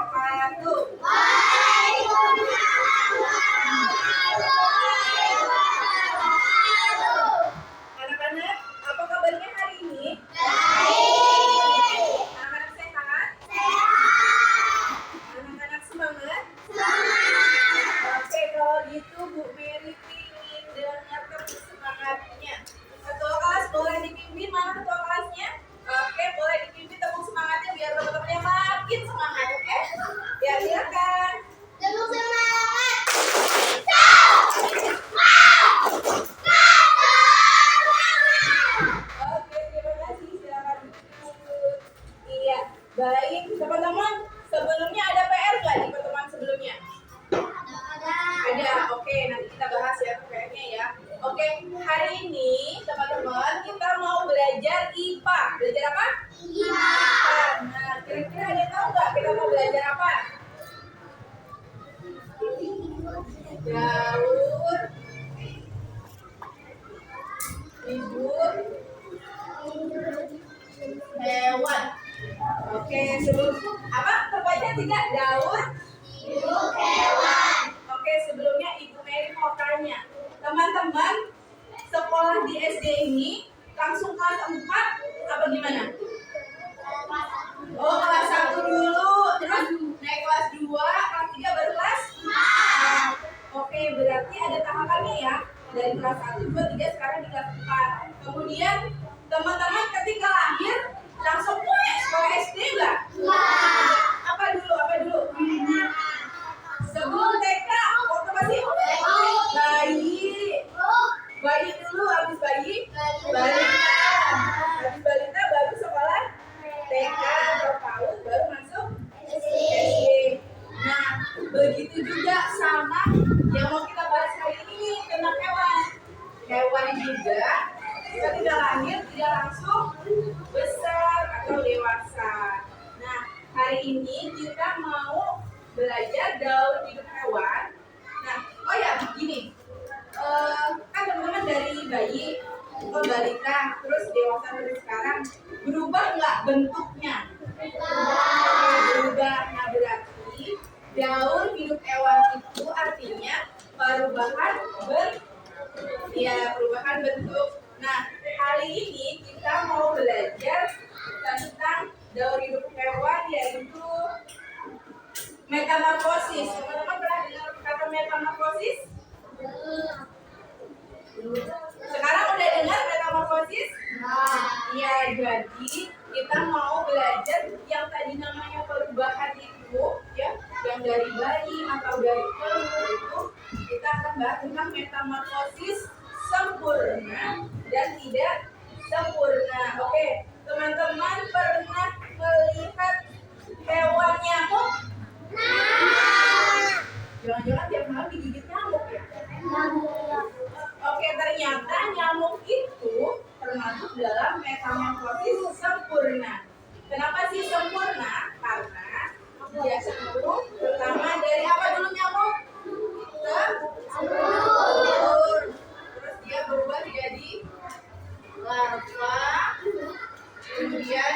wabarakatuh. Anak-anak, apa kabarnya hari ini? Anak-anak sehat? Anak-anak semangat? Oke, kalau gitu Bu Mary ingin dengar terus semangatnya. Ketua kelas boleh dipimpin, mana ketua kelasnya? Oke, boleh dipimpin tepuk semangatnya biar teman-temannya makin semangat, oke? Ya, silakan. Tepuk semangat. Oke, terima kasih. Silakan duduk. Iya, baik. Teman-teman, sebelumnya ada PR nggak di pertemuan sebelumnya? Ada. Oke, nanti kita bahas ya PR-nya ya. Oke, hari ini teman-teman kita mau belajar IPA. Belajar apa? IPA. Nah, kira-kira ada tahu nggak kita mau belajar apa? Daur, hidup, hewan. Oke, sebelum apa? Terbaca tidak? Daur, Hidup hewan. Oke, sebelumnya Ibu Mary mau tanya, teman-teman sekolah di SD ini langsung kelas 4 apa gimana? Oh, kelas 1 dulu, terus naik kelas 2, kelas 3 baru kelas 4. Oke, berarti ada tahapannya ya. Dari kelas 1, 2, 3 sekarang di kelas 4. Kemudian teman-teman ketika lahir langsung mulai sekolah SD enggak? Apa dulu? Sebelum TK, waktu masih bayi dulu, habis bayi balita, habis balita baru sekolah TK atau PAUD, baru masuk SD. Nah, begitu juga sama yang mau kita bahas hari ini tentang hewan. Hewan juga kita tidak lahir tidak langsung besar atau dewasa. Nah, hari ini kita mau belajar daur hidup hewan. Nah, oh ya begini, kan teman-teman dari bayi ke balita terus dewasa terus sekarang berubah nggak bentuknya? Berubah. Nah, berarti daur hidup hewan itu artinya perubahan bentuk. Nah, hari ini kita mau belajar tentang daur hidup hewan, yaitu metamorfosis. Teman-teman pernah dengar kata metamorfosis? Sekarang udah dengar metamorfosis? Iya, jadi kita mau belajar yang tadi namanya perubahan itu, ya, yang dari bayi atau dari telur itu, kita akan bahas tentang metamorfosis sempurna dan tidak sempurna. Oke, teman-teman pernah melihat hewan nyamuk? Jangan-jangan tiap malam digigit nyamuk ya? Oke, ternyata nyamuk itu termasuk dalam metamorfosis sempurna. Kenapa sih sempurna? Karena dia cenderung pertama dari apa dulu nyamuk? Telur. Terus dia berubah jadi larva, kemudian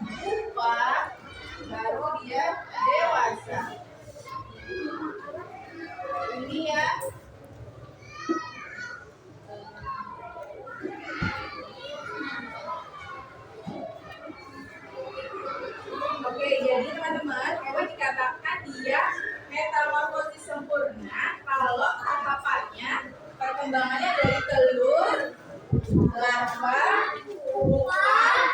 pupa, baru dia dewasa. Ini ya. Oke, jadi teman-teman, hewan dikatakan dia metamorfosis sempurna kalau tahapannya perkembangannya dari telur, larva, pupa,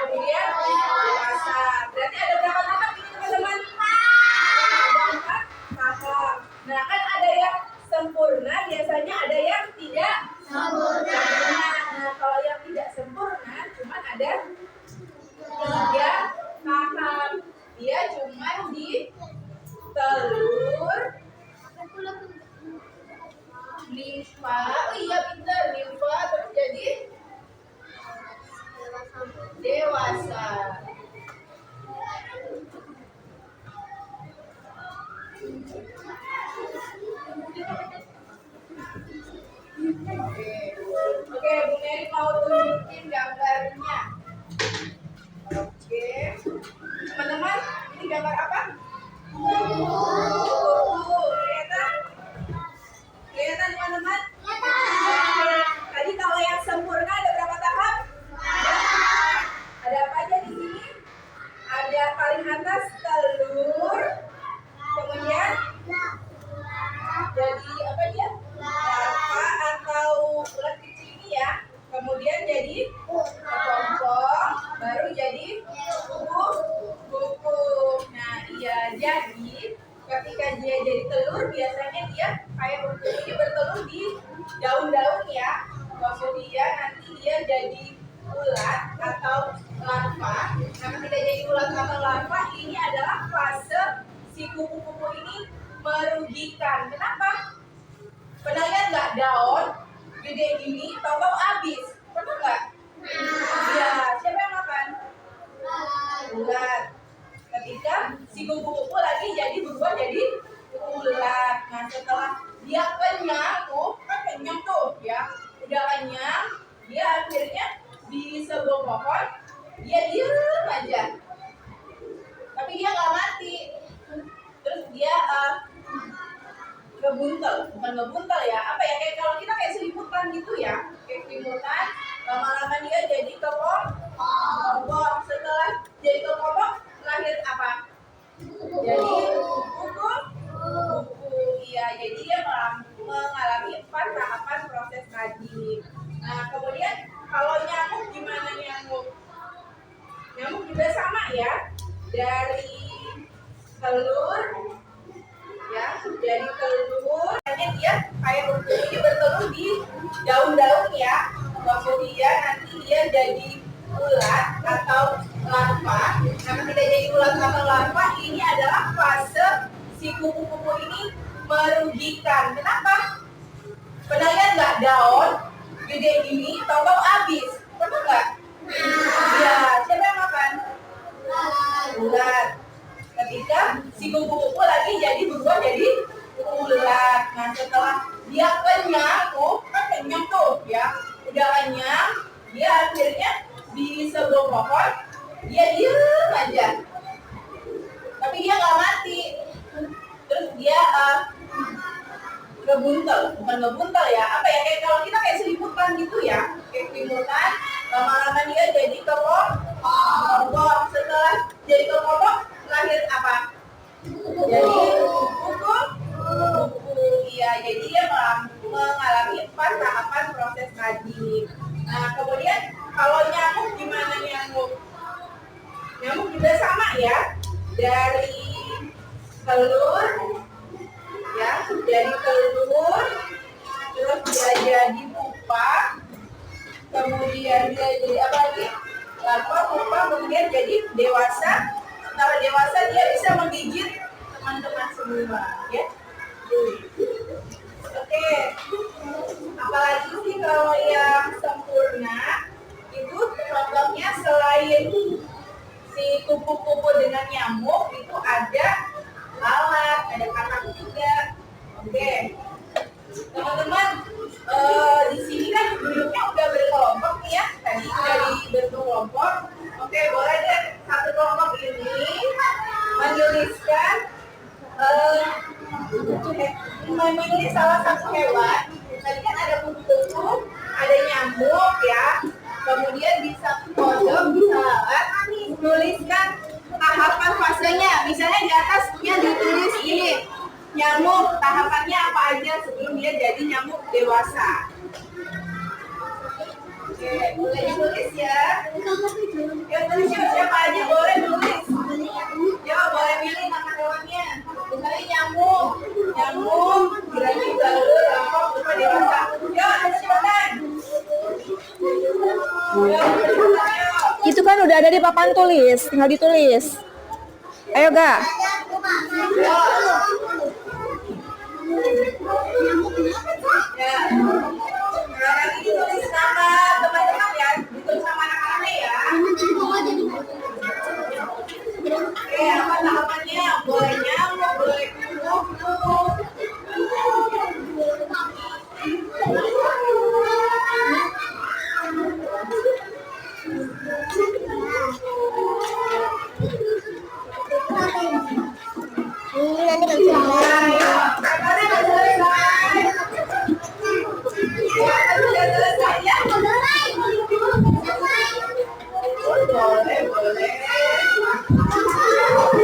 kemudian dewasa. Berarti ada berapa tahap ini teman-teman? Ada 4 tahap. Nah, kan ada yang sempurna, biasanya ada yang tidak sempurna. Nah, kalau yang tidak sempurna, cuma ada 3 tahap. Dia cuma di telur, limfa, oh iya pintar, limfa, terus jadi dewasa. Oke, Bu Mary mau tunjukin gambarnya. Oke, teman-teman, ini gambar apa? Kelihatan? Kelihatan teman-teman? Oke. Tadi kalau yang sempurna ada berapa tahap? Ada apa aja di sini? Ada paling atas telur, kemudian jadi apa dia? Larva atau ulat kecil ini ya. Kemudian jadi kepompong, baru jadi kuku. Nah, iya, jadi ketika dia jadi telur biasanya dia kayak kuku ini bertelur di daun-daun ya. Kemudian nanti dia jadi ulat atau larva. Nah, ketika jadi ulat atau larva ini adalah fase si kupu-kupu ini merugikan. Kenapa? Pernah lihat nggak daun gede gini, tahu-tahu habis? Pernah nggak? Iya. Siapa yang makan? Ulat. Ketika si kupu-kupu lagi jadi berubah jadi ulat. Nah, setelah dia kenyang tuh, kan kenyang tuh ya, udah kenyang, dia akhirnya di sebuah pohon dia diem aja. Tapi dia nggak mati. Terus dia ngebuntel, bukan ngebuntel ya, apa ya, kayak kalau kita kayak selimutan gitu ya, kayak selimutan, lama-lama dia jadi kepompong. Setelah jadi kepompong lahir apa? Jadi kuku. Iya, jadi dia mengalami 4 tahapan proses tadi. Nah, kemudian kalau nyamuk gimana nyamuk? Nyamuk juga sama ya, dari telur ya, dari telur hanya dia kayak kuku ini bertelur di daun-daun ya. Kemudian nanti dia jadi ulat atau larva. Nah, ketika jadi ulat atau larva ini adalah fase si kupu-kupu ini merugikan. Kenapa? Pernah lihat nggak daun gede gini, tahu-tahu habis? Pernah nggak? Iya. Siapa yang makan? Ulat. Ketika si kupu-kupu lagi jadi berubah jadi ulat. Nah, setelah dia kenyang tuh, kan kenyang tuh ya, udah kenyang, dia akhirnya di sebuah pohon dia diem aja. Tapi dia nggak mati. Terus dia ngebuntel, bukan ngebuntel ya, apa ya, kayak kalau kita kayak selimutan gitu ya, kayak selimutan, lama-lama dia jadi kepompong. Setelah jadi kepompong lahir apa? Jadi kuku. Iya, jadi dia mengalami 4 tahapan proses tadi. Nah, kemudian kalau nyamuk gimana nyamuk? Nyamuk juga sama ya, dari telur ya, dari telur terus dia jadi pupa, kemudian dia jadi apa lagi? Larva, pupa, kemudian jadi dewasa. Setelah dewasa dia bisa menggigit teman-teman semua ya. Oke, apalagi sih kalau yang sempurna itu contohnya selain si kupu-kupu dengan nyamuk itu ada lalat, ada katak juga. Oke, teman-teman, di sini kan duduknya udah berkelompok nih ya, tadi udah dibentuk kelompok. Oke, boleh deh satu kelompok ini menuliskan menulis salah satu hewan. Tadi kan ada kupu-kupu, ada nyamuk ya, kemudian bisa kodok, bisa lalat. Tuliskan tahapan fasenya. Misalnya di atasnya ditulis ini nyamuk, tahapannya apa aja sebelum dia jadi nyamuk dewasa. Oke, boleh ditulis ya. Yang tulis siapa aja boleh tulis. Ya, boleh pilih nama hewannya. Misalnya nyamuk, gurami, galur, rampok, lupa dewasa. Ya, silakan. Itu kan udah ada di papan tulis, tinggal ditulis. Ayo, Ga. Ya. Sekarang ini tulis nama teman-teman ya, ditulis nama anak-anaknya ya. Oke, apa tahapannya? Boleh nyamuk, boleh kupu-kupu. nanti kan selesai. Ayo, papernya nggak selesai. Ya, sudah selesai ya? Boleh, boleh.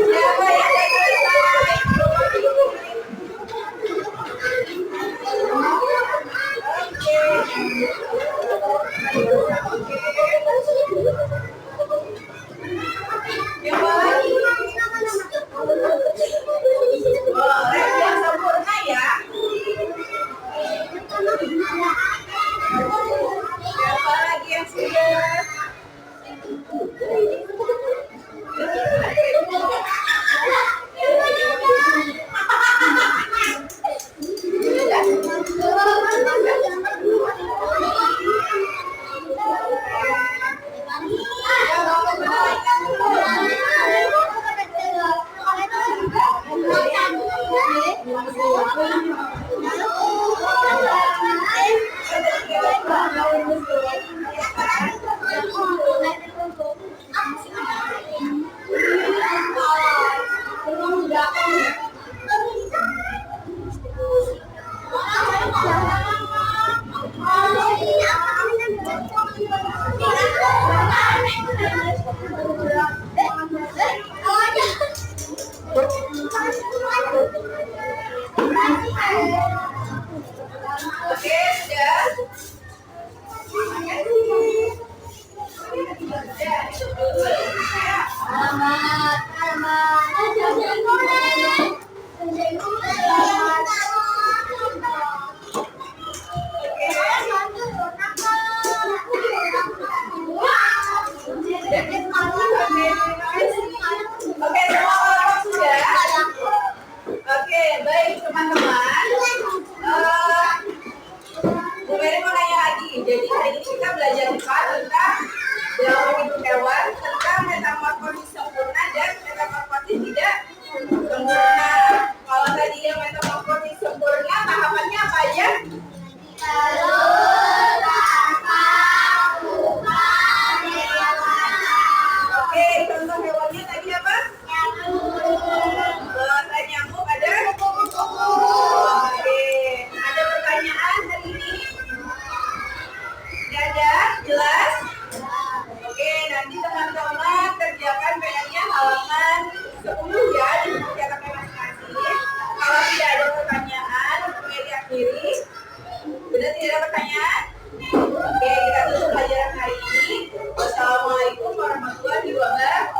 Siapa yang nggak selesai? Yang lagi? Boleh, yang sempurna ya. Siapa lagi yang sudah? Oke, sudah. Oke, semua orang sudah. Oke, baik teman-teman. Bu Mary mau nanya lagi. Jadi hari ini kita belajar tentang dalam hidup hewan, tentang metamorfosis sempurna dan metamorfosis tidak sempurna. Kalau tadi yang metamorfosis sempurna, tahapannya apa aja? Oke, contoh hewannya tadi apa? Ada nyamuk, ada? Oke, ada pertanyaan hari ini? Tidak ada? Jelas? Oke, nanti teman-teman kerjakan PR-nya halaman 10 ya, di buku cetaknya masing-masing. Kalau tidak ada pertanyaan, untuk Mary akhiri. Benar tidak ada pertanyaan? Oke, kita tutup pelajaran hari ini. Wassalamualaikum warahmatullahi wabarakatuh.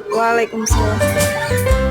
Waalaikumsalam.